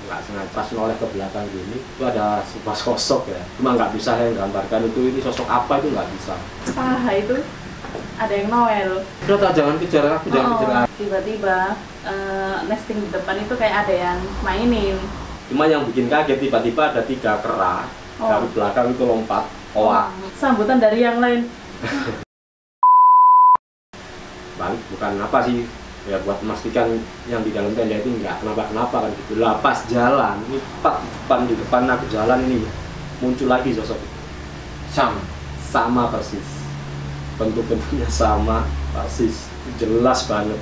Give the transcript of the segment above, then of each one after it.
nggak sengaja pas noleh ke belakang gini itu ada sebuah sosok ya, cuma nggak bisa saya gambarkan itu ini sosok apa, itu nggak bisa. Paha itu ada yang Noel. Udah tak, jangan kejar aku, jangan kejar aku. Tiba-tiba nesting di depan itu kayak ada yang mainin. Cuma yang bikin kaget tiba-tiba ada 3 kera dari belakang itu lompat. Sambutan dari yang lain. Bang, bukan apa sih ya, buat memastikan yang di dalam tenda itu nggak kenapa-kenapa kan gitu. Lah pas jalan ini tepat di depan aku jalan ini muncul lagi sosok itu. Sama persis, bentuk-bentuknya sama persis, jelas banget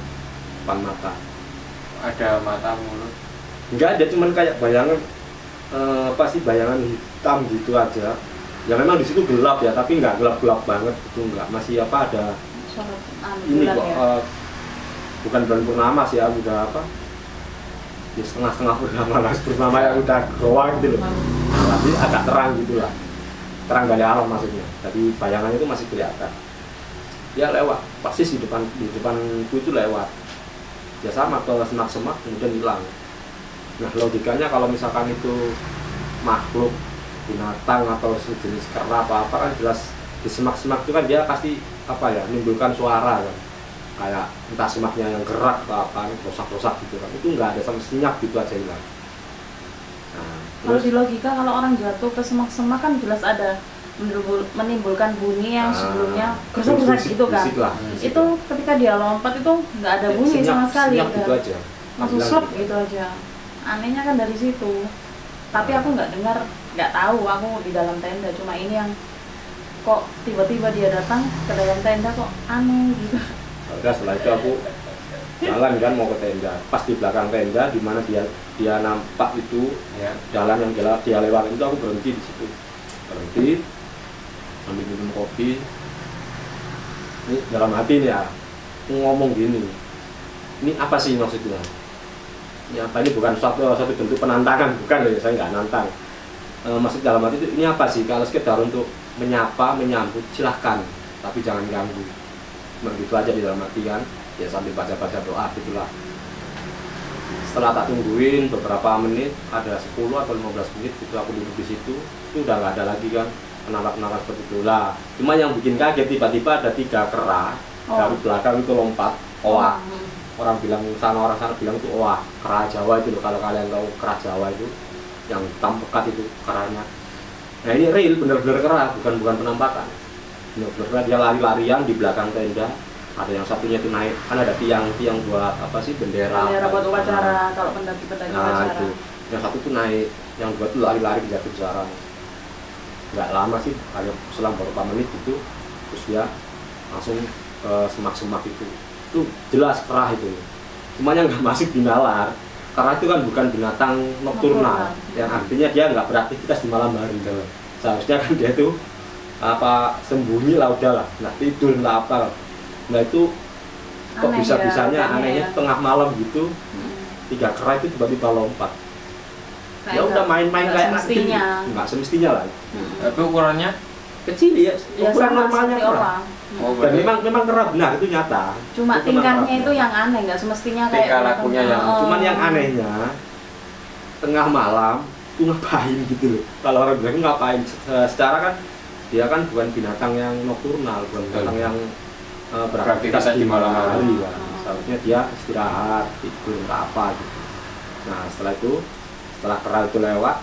depan mata. Ada mata, mulut? Nggak ada, cuman kayak bayangan apa sih, bayangan hitam gitu aja. Ya memang di situ gelap ya, tapi nggak gelap-gelap banget itu, nggak, masih apa ada ini kok ya? Bukan bulan purnama sih ya, udah apa ya, setengah-setengah purnama lah, purnama yang udah goa gitu loh. Nah, tapi agak terang gitu lah, terang dari alam maksudnya, jadi bayangannya itu masih kelihatan. Ya lewat persis di depanku itu lewat ya, sama ke semak-semak kemudian hilang. Nah logikanya kalau misalkan itu makhluk binatang atau sejenis kera apa kan jelas di semak-semak itu kan dia pasti apa ya, menimbulkan suara kan, kayak entah semaknya yang gerak atau apa, rosak-rosak gitu kan, itu nggak ada sama senyap gitu aja hilang. Nah, kalau di logika kalau orang jatuh ke semak-semak kan jelas ada menimbulkan bunyi yang sebelumnya gersek-gersek gitu kan. Bisik itu ketika dia lompat itu nggak ada bunyi sama sekali kan, gitu aja, langsung slep gitu aja. Anehnya kan dari situ, tapi aku nggak dengar, nggak tahu, aku di dalam tenda, cuma ini yang kok tiba-tiba dia datang ke dalam tenda kok aneh gitu. Udah setelah itu aku jalan kan mau ke tenda, pas di belakang tenda di mana dia nampak itu ya, jalan yang dia lewati itu, aku berhenti di situ, berhenti ambil minum kopi. Ini dalam hati nih ya, aku ngomong gini, ini apa sih maksudnya? Ini apa, ini bukan suatu bentuk penantangan, bukan ya, saya nggak nantang. Maksud dalam hati itu, ini apa sih, kalau sekedar untuk menyapa, menyambut, silahkan, tapi jangan ganggu. Begitu aja di dalam hati kan, ya sambil baca-baca doa gitulah. Setelah tak tungguin beberapa menit, ada 10 atau 15 menit gitu aku duduk di situ, itu udah nggak ada lagi kan penampak-penampak seperti itu lah. Cuma yang bikin kaget tiba-tiba ada 3 kera dari belakang itu lompat. Orang sana bilang itu kera Jawa itu loh, kalau kalian tahu kera Jawa itu yang hitam pekat itu keranya. Nah ini real, bener-bener kera, bukan penampakan. Bener-bener dia lari-larian di belakang tenda. Ada yang satunya itu naik, kan ada tiang buat apa sih, bendera buat upacara, kalau pendaki-pendaki upacara. Itu yang satu tuh naik, yang dua tuh lari-lari di jatuh jarang. Nggak lama sih, hanya selang beberapa menit gitu, terus dia langsung semak-semak itu jelas kerah itu. Cuma yang nggak masuk di nalar, karena itu kan bukan binatang nokturnal, yang artinya dia nggak beraktivitas di malam hari. Seharusnya kan dia itu apa, sembunyi lah udahlah, nggak tidur nggak apa. Nah itu kok bisa-bisanya ya, anehnya ya. Tengah malam gitu, 3 kera itu tiba-tiba lompat. Ya udah main-main kayak semestinya. Nggak semestinya lah. Tapi ukurannya kecil ya, ukuran normalnya kera. Dan memang kera benar, itu nyata. Cuma itu tingkahnya itu yang aneh, nggak semestinya kayak tingkah lakunya yang. Cuman yang anehnya tengah malam itu ngapain gitu loh. Kalau orang bilang ngapain, secara kan dia kan bukan binatang yang nokturnal, bukan binatang yang beraktivitas di malam hari kan. Seharusnya dia istirahat, tidur, apa gitu. Nah setelah kera itu lewat,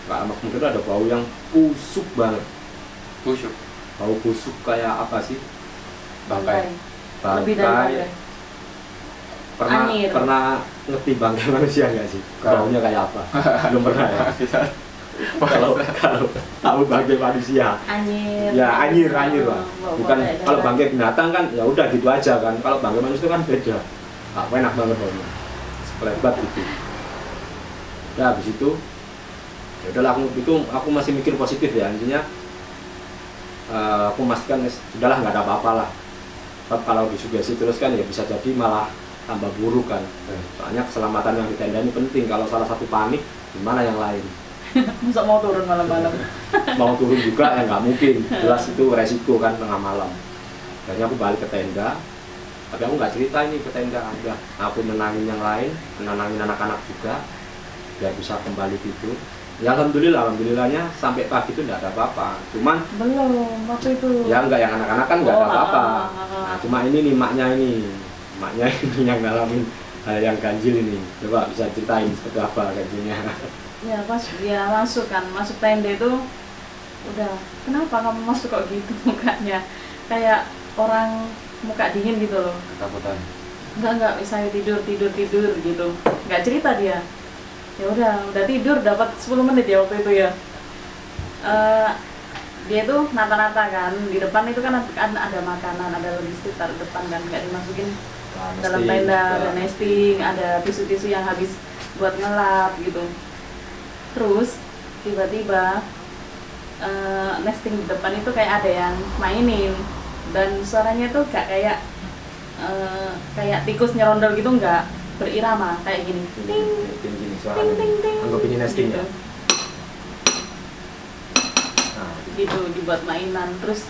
nggak lama kemudian ada bau yang busuk banget. Bau busuk kayak apa sih? Bangkai. Lebih dari bangkai. Pernah ngerti bangkai manusia nggak sih? Baunya kayak apa? Belum pernah ya. Kalau tahu bangkai manusia, anyir lah. Bukan kalau bangkai binatang kan ya udah gitu aja kan. Kalau bangkai manusia kan beda. Enak banget baunya, sekelebat gitu. Ya habis itu ya udahlah, aku masih mikir positif ya, intinya aku memastikan sudahlah nggak ada apa-apa lah. Kalau disugesti terus kan ya bisa jadi malah tambah buruk kan. Soalnya keselamatan yang di tenda ini penting. Kalau salah satu panik, gimana yang lain? Masa mau turun malam-malam? Mau turun juga ya nggak mungkin, jelas itu resiko kan tengah malam. Akhirnya aku balik ke tenda, tapi aku nggak cerita ini ke tenda aja. Aku menangin yang lain, menangin anak-anak juga. biar bisa kembali tidur. Ya alhamdulillahnya sampai pagi itu enggak ada apa-apa. Cuman belum waktu itu. ya enggak, yang anak-anak kan enggak ada apa-apa. Nah, Cuma ini nih maknya ini yang ngalamin hal yang ganjil ini. Coba bisa ceritain seperti apa ganjilnya. Ya pas dia masuk tenda itu udah, kenapa kamu masuk kok gitu mukanya, kayak orang muka dingin gitu loh. Ketakutan. Enggak, saya tidur gitu, nggak cerita dia. Ya udah tidur, dapat 10 menit ya waktu itu ya. Dia tuh nata-nata kan, di depan itu kan ada makanan, ada logistik taruh depan kan, nggak dimasukin dalam tenda, ada nesting, ada tisu-tisu yang habis buat ngelap gitu. Terus tiba-tiba nesting di depan itu kayak ada yang mainin, dan suaranya tuh gak kayak tikus nyerondol gitu, nggak berirama kayak gini, ting Gini ting ting ting, anggap ini nesting gitu. ya. Nah, Gitu dibuat mainan. Terus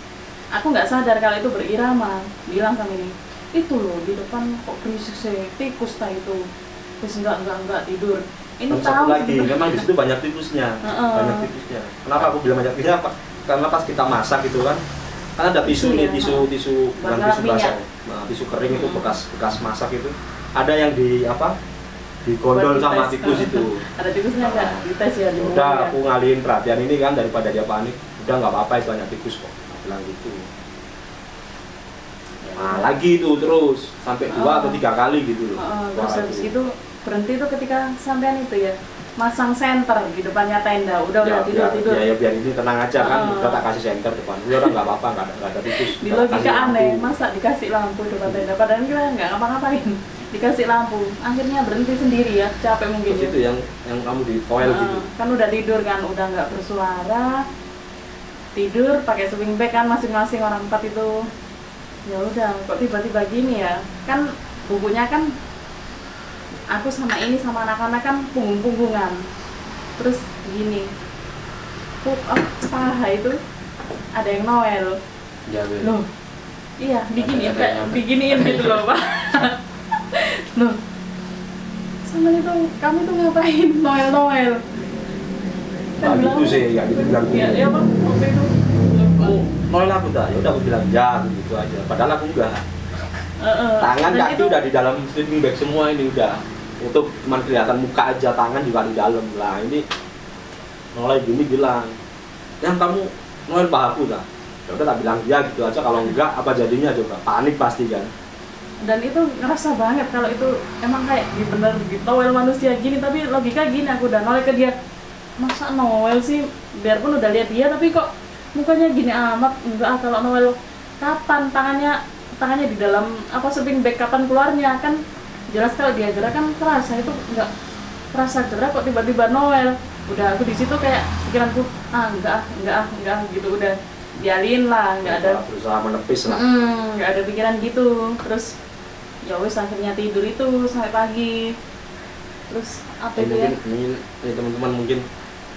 aku nggak sadar kalau itu berirama, bilang sama ini, itu loh di depan kok berisik sih, tikus ta itu. Terus enggak tidur. Ini dan tahu satu lagi, sebenarnya. memang di situ banyak tikusnya. Banyak tikusnya. Kenapa aku bilang banyak tikusnya? Karena pas kita masak gitu kan ada tisu nih, tisu bukan Buat tisu minyak. basah. Nah, tisu kering itu bekas masak itu. Ada yang digondol Buat sama dites. tikus itu. Ada tikusnya nggak? Dites ya, dibuang Udah ya. aku ngalihin perhatian ini kan daripada dia panik. Udah nggak apa-apa, itu banyak tikus kok. Aku bilang gitu. Nah, lagi itu terus sampai 2 atau 3 kali gitu loh. Terus habis itu berhenti tuh ketika sampean itu ya, masang senter di depannya tenda. Udah tidur. Ya biar ini tenang aja kan. Heeh. Udah tak kasih senter depan. Udah nggak apa-apa, nggak ada tikus. Di Udah logika kasih aneh, lampu. masa dikasih lampu depan tenda, padahal kita nggak ngapa-ngapain. Dikasih lampu, akhirnya berhenti sendiri ya, capek mungkin Terus ya. itu yang kamu di toilet gitu. Kan udah tidur kan, udah nggak bersuara, tidur pakai sleeping bag kan masing-masing orang 4 itu. Ya udah, kok tiba-tiba gini ya, kan bukunya kan aku sama ini sama anak-anak kan punggung-punggungan, terus gini, paha itu ada yang Noel. Jabe. Loh, iya diginiin, Ada yang nyampe. diginiin gitu loh Pak. Loh, sama itu kamu tuh ngapain Noel? Nah, gitu sih, ya gitu bilang Iya, gitu. ya Pak, waktu itu. Aku Noel aku dah, ya udah aku bilang ya gitu aja. Padahal aku enggak. Tangan Dan kaki itu- udah di dalam sleeping bag semua ini udah. Itu cuma kelihatan muka aja, tangan juga di dalam. Lah ini Noel gini bilang, yang kamu Noel pahaku dah. Ya udah tak bilang ya gitu aja. Kalau enggak apa jadinya coba? Panik pasti kan. Dan itu ngerasa banget kalau itu emang kayak bener di Noel manusia gini, tapi logika gini, aku udah noleh ke dia, masa Noel sih, biarpun udah lihat dia tapi kok mukanya gini amat. Enggak, kalau Noel kapan tangannya di dalam apa sleeping bag, kapan keluarnya, kan jelas kalau dia gerak kan kerasa, itu enggak kerasa gerak kok tiba-tiba Noel. Udah aku di situ kayak pikiranku enggak gitu, udah dialin lah, enggak ada Berusaha menepis lah. nggak ada pikiran gitu. Terus ya wes akhirnya tidur itu sampai pagi. Terus apa itu ya? Mungkin ini teman-teman mungkin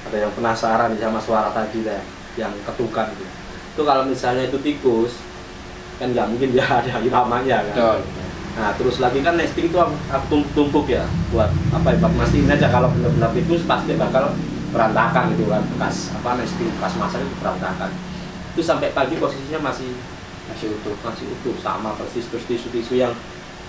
ada yang penasaran sama suara tadi dah, yang ketukan gitu. Itu kalau misalnya itu tikus kan nggak mungkin dia ada iramanya kan. Betul. Nah terus lagi kan nesting itu aku tumpuk ya buat apa ya, buat mastiin aja kalau benar-benar tikus pasti bakal berantakan gitu kan, bekas apa nesting bekas masak itu berantakan. Itu sampai pagi posisinya masih utuh sama persis. Terus tisu-tisu yang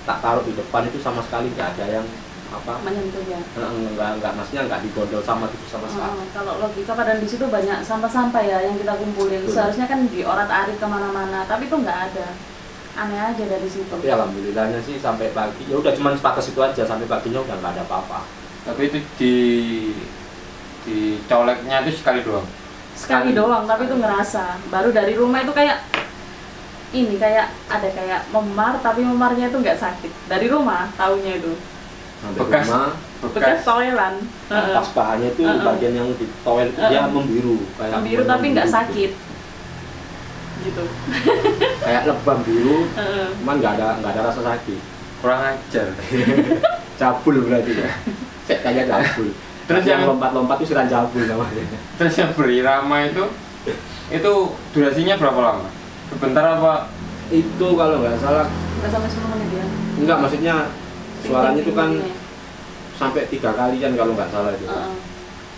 tak taruh di depan itu sama sekali nggak ada yang apa Menyentuhnya. enggak maksudnya enggak digondol sama tikus sama sekali. Kalau logika padahal di situ banyak sampah-sampah ya yang kita kumpulin. Betul. Seharusnya kan diorat-arit kemana-mana, tapi itu nggak ada. Aneh aja dari situ. Tapi alhamdulillahnya sih sampai pagi ya udah cuman sebatas itu aja, sampai paginya udah nggak ada apa-apa. Tapi itu di coleknya itu sekali doang. Sekali doang, tapi itu ngerasa. Baru dari rumah itu kayak ini, kayak ada kayak memar, tapi memarnya itu nggak sakit. Dari rumah taunya itu. Sampai Bekas. rumah Bekas toilan. pas pahanya itu bagian yang di toilet dia membiru kayak Biru tapi nggak gitu. sakit. Gitu. Kayak lebam biru, Heeh. cuman nggak ada rasa sakit. Kurang ajar. Cabul berarti ya. Saya kayak cabul. Terus yang yang- lompat-lompat itu siran cabul namanya. Terus yang berirama itu durasinya berapa lama? Sebentar apa? Itu kalau nggak salah Nggak sampai 10 menit ya. enggak, maksudnya suaranya itu kan sampai 3 kalian kalau nggak salah itu.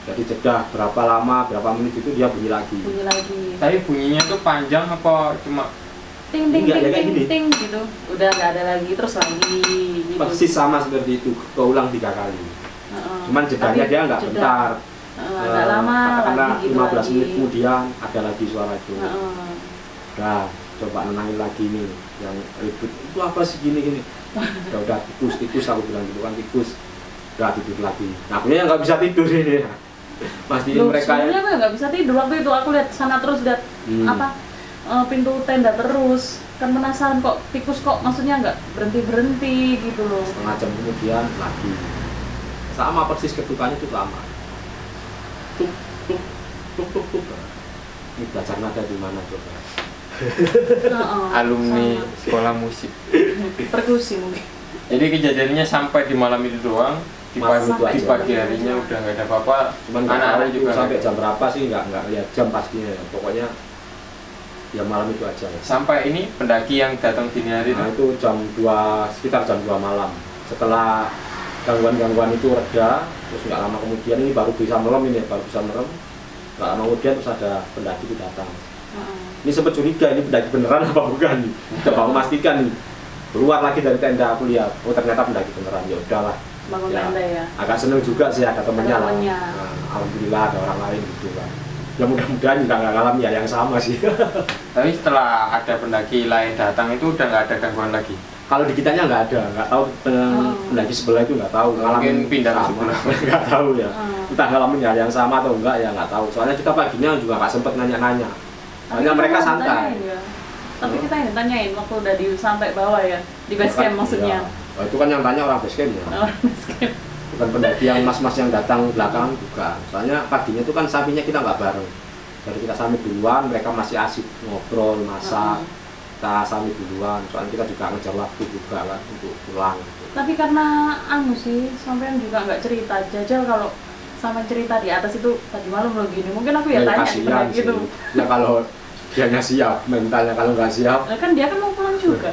Jadi jeda berapa lama, berapa menit itu dia bunyi lagi. Bunyi lagi. Tapi bunyinya tuh panjang apa cuma Ting ting Enggak, ting ya kayak ting gini. ting gitu. Udah nggak ada lagi, terus lagi gitu. Persis sama seperti itu, keulang 3 kali. Cuman jedanya Tapi dia nggak jeda. bentar. Nggak lama Katakanlah lagi gitu 15 lagi. menit kemudian ada lagi suara itu. Heeh. Nah, coba nenangin lagi nih yang ribut. Itu apa sih gini-gini? Udah tikus aku bilang gitu kan, tikus. Udah tidur lagi. Nah, punya yang nggak bisa tidur ini. Pasti Loh, mereka sebenarnya aku nggak bisa tidur waktu itu. Aku lihat sana terus, lihat pintu tenda terus. Kan penasaran kok tikus kok maksudnya nggak berhenti gitu loh. setengah jam kemudian lagi. Sama persis ketukannya itu sama. Tuk tuk tuk tuk tuk. Ini belajar nada di mana coba? alumni Sama. sekolah musik? Perkusi mungkin. Jadi kejadiannya sampai di malam itu doang. Di Malam pagi, itu di aja. pagi harinya udah nggak ada apa-apa. Cuman nggak tahu Anak-anak itu juga sampai nggak- jam berapa sih nggak lihat jam pastinya ya. Pokoknya ya malam itu aja. Sampai ini pendaki yang datang dini hari Nah itu itu jam 2, sekitar jam 2 malam. Setelah gangguan-gangguan itu reda, terus nggak lama kemudian ini baru bisa merem ini, baru bisa merem. Nggak lama kemudian terus ada pendaki itu datang. Ini sempat curiga ini pendaki beneran apa bukan? Coba memastikan nih. Keluar lagi dari tenda aku lihat, oh ternyata pendaki beneran. Ya udahlah. Bangun Ya, tenda ya. agak seneng juga sih ada temennya Ada lah. temennya. Nah, alhamdulillah ada orang lain gitu kan. Ya mudah-mudahan juga nggak ngalami ya yang sama sih. tapi setelah ada pendaki lain datang itu udah nggak ada gangguan lagi. Kalau di kitanya nggak ada, nggak tahu pendaki sebelah itu nggak tahu. Mungkin Ngalamin pindah ke sama. sebelah. Nggak tahu ya. Entah ngalamin hal yang sama atau enggak ya nggak tahu. Soalnya kita paginya juga nggak sempet nanya-nanya. Soalnya mereka kita santai. tanyain ya. Tapi kita yang tanyain waktu udah di sampai bawah ya, di base camp maksudnya. Iya. Oh, itu kan yang tanya orang base camp ya. Oh, base camp. Bukan pendaki yang mas-mas yang datang belakangan bukan. Soalnya paginya itu kan sampingnya kita nggak bareng. Jadi kita sampai duluan, mereka masih asik ngobrol, masak. Kita sampai duluan, soalnya kita juga ngejar waktu juga kan untuk pulang. Gitu. Tapi karena anu sih, sampean juga nggak cerita. Jajal kalau sampai cerita di atas itu tadi malam lo gini, mungkin aku ya tanya kasihan sih. gitu. Ya kalau dianya siap, mentalnya kalau nggak siap. Nah, kan dia kan mau pulang juga.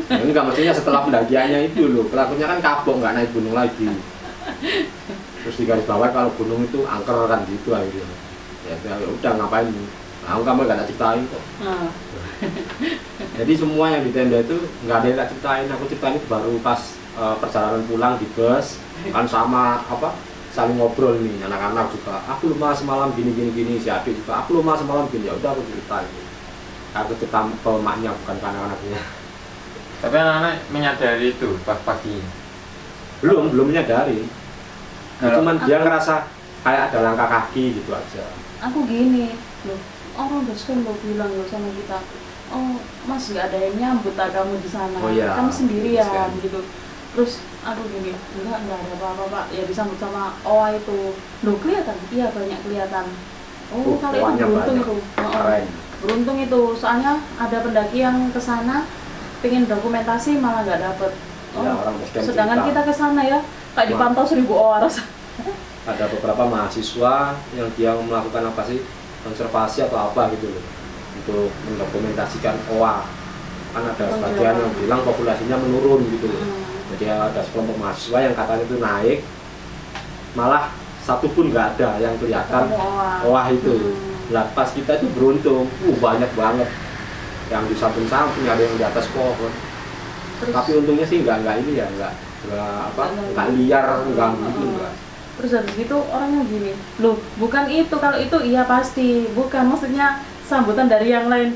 Ya enggak, maksudnya setelah pendakiannya itu loh, pelakunya kan kapok, nggak naik gunung lagi. Terus di garis bawah kalau gunung itu angker kan gitu akhirnya. Ya udah ngapain? Nah, kamu nggak tak ceritain kok. Nah, Jadi semua yang di tenda itu nggak ada yang tak ceritain. Aku ceritain itu baru pas perjalanan pulang di bus kan sama apa saling ngobrol nih anak-anak juga. Aku lupa semalam gini si adik juga. Aku lupa semalam gini, ya udah aku ceritain. Aku cerita ke emaknya bukan ke anak-anaknya. Tapi anak-anak menyadari itu pas pagi. Belum menyadari. Kalau- Cuman dia ngerasa kayak ada langkah kaki gitu aja. aku gini, loh orang base camp lo bilang lo sama kita, oh mas nggak ada yang nyambut tak kamu di sana, Oh, iya. kamu sendirian Base camp. gitu. Terus aku gini, enggak ada apa-apa pak, ya disambut sama Oa itu. Loh kelihatan? Iya banyak kelihatan. Oh kalau itu Oanya beruntung banyak. itu. Oh, Keren. beruntung itu, soalnya ada pendaki yang ke sana pengen dokumentasi malah nggak dapet. Oh, Ya, orang base camp sedangkan cerita. kita ke sana ya kayak dipantau 1000 orang. Ada beberapa mahasiswa yang dia melakukan apa sih konservasi atau apa gitu loh untuk mendokumentasikan oa. Kan ada sebagian yang bilang populasinya menurun gitu loh. Jadi ada sekelompok mahasiswa yang katanya itu naik, malah satu pun nggak ada yang kelihatan oa itu. Lah pas kita itu beruntung, banyak banget yang di samping-samping, ada yang di atas pohon. Terus, Tapi untungnya sih nggak ini ya, nggak liar, nggak gitu enggak. terus habis gitu orangnya gini, loh bukan itu, kalau itu iya pasti bukan, maksudnya sambutan dari yang lain.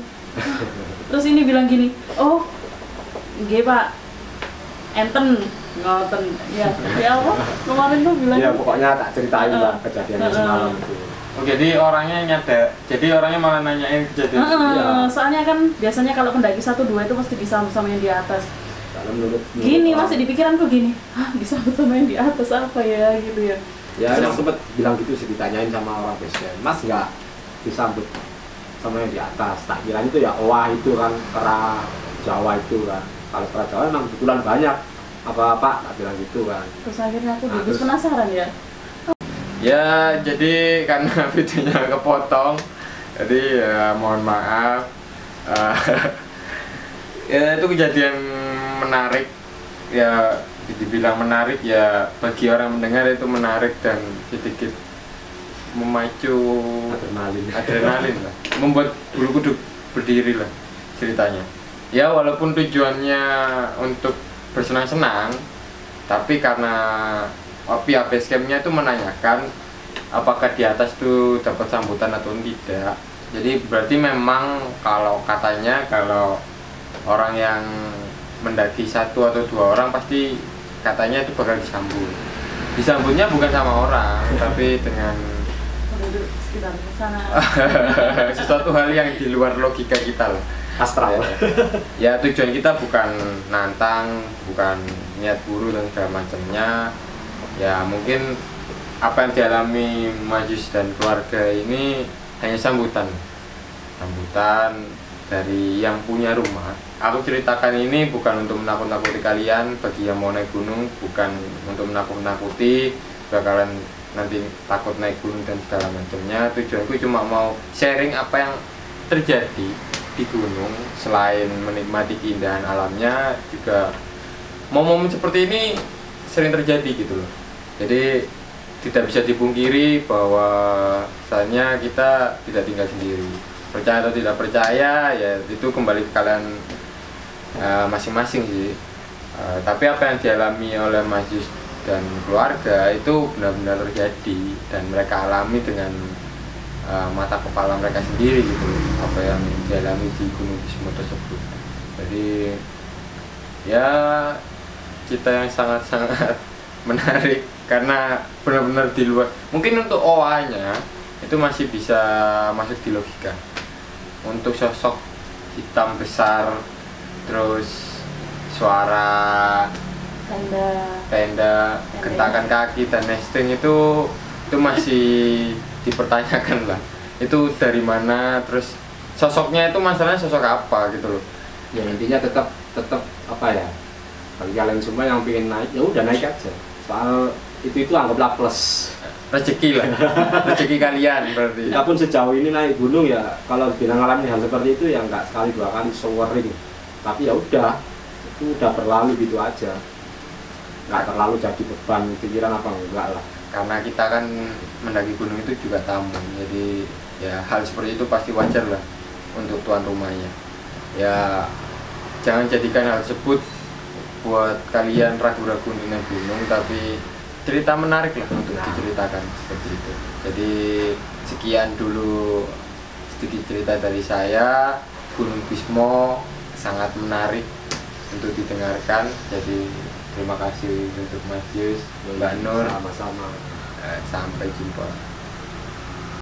Terus ini bilang gini, oh nggih pak, enten ngoten ya apa kemarin tuh bilang Ya pokoknya tak ceritain lah kejadiannya semalam itu. Oh, jadi orangnya nyadar, jadi orangnya malah nanyain kejadian itu. Iya. soalnya kan biasanya kalau pendaki 1-2 itu pasti disambut sama yang di atas. Karena menurut Gini orang- masih di pikiranku gini, disambut sama yang di atas apa ya gitu ya. Ya yang sempet bilang gitu sih, ditanyain sama orang base camp, Mas nggak disambut sama yang di atas. Tak kira itu ya wah itu kan kera Jawa itu kan. Kalau kera Jawa memang kebetulan banyak apa-apa, tak bilang gitu kan. Terus akhirnya aku Nah, terus terus- penasaran ya. Ya, jadi karena videonya kepotong, jadi ya mohon maaf. Ya itu kejadian menarik. Ya dibilang menarik ya, bagi orang mendengar itu menarik dan sedikit memacu adrenalin lah, membuat bulu kuduk berdiri lah ceritanya. Ya walaupun tujuannya untuk bersenang-senang, tapi karena pihak base campnya itu menanyakan apakah di atas itu dapat sambutan atau tidak. Jadi berarti memang kalau katanya kalau orang yang mendaki 1 atau 2 orang pasti katanya itu bakal disambut. Disambutnya bukan sama orang, tapi dengan penduduk sekitar sana. sesuatu hal yang di luar logika kita lah. Astral. Ya tujuan kita bukan nantang, bukan niat buru dan segala macamnya. Ya mungkin apa yang dialami Majus dan keluarga ini hanya sambutan dari yang punya rumah. Aku ceritakan ini bukan untuk menakut-nakuti kalian, bagi yang mau naik gunung, bukan untuk menakut-nakuti bakalan nanti takut naik gunung dan segala macamnya. Tujuanku cuma mau sharing apa yang terjadi di gunung, selain menikmati keindahan alamnya, juga momen seperti ini sering terjadi gitu loh. Jadi tidak bisa dipungkiri bahwa misalnya kita tidak tinggal sendiri. Percaya atau tidak percaya ya itu kembali ke kalian masing-masing sih. Tapi apa yang dialami oleh Majus dan keluarga itu benar-benar terjadi dan mereka alami dengan mata kepala mereka sendiri gitu, apa yang dialami di Gunung Bismo tersebut. Jadi ya cerita yang sangat-sangat menarik karena benar-benar di luar. Mungkin untuk OA-nya itu masih bisa masuk di logika. Untuk sosok hitam besar, terus suara tenda, gentakan kaki dan nesting itu masih dipertanyakan lah. Itu dari mana, terus sosoknya itu masalahnya sosok apa gitu loh. Ya intinya tetap apa ya, bagi kalian semua yang pengen naik ya udah naik aja, soal itu anggaplah plus rezeki lah. Rezeki kalian berarti. Kita pun sejauh ini naik gunung ya, kalau bilang ngalamin hal seperti itu ya nggak sekali 2 kali sewering, tapi ya udah, itu udah berlalu gitu aja, nggak terlalu jadi beban pikiran apa enggak lah. Karena kita kan mendaki gunung itu juga tamu, jadi ya hal seperti itu pasti wajar lah untuk tuan rumahnya. Ya jangan jadikan hal tersebut buat kalian ragu-ragu untuk naik gunung, tapi cerita menarik lah untuk diceritakan seperti itu. Jadi sekian dulu sedikit cerita dari saya. Gunung Bismo sangat menarik untuk didengarkan. Jadi terima kasih untuk Mas Yus, Mbak Nur. Sama-sama. Sampai jumpa.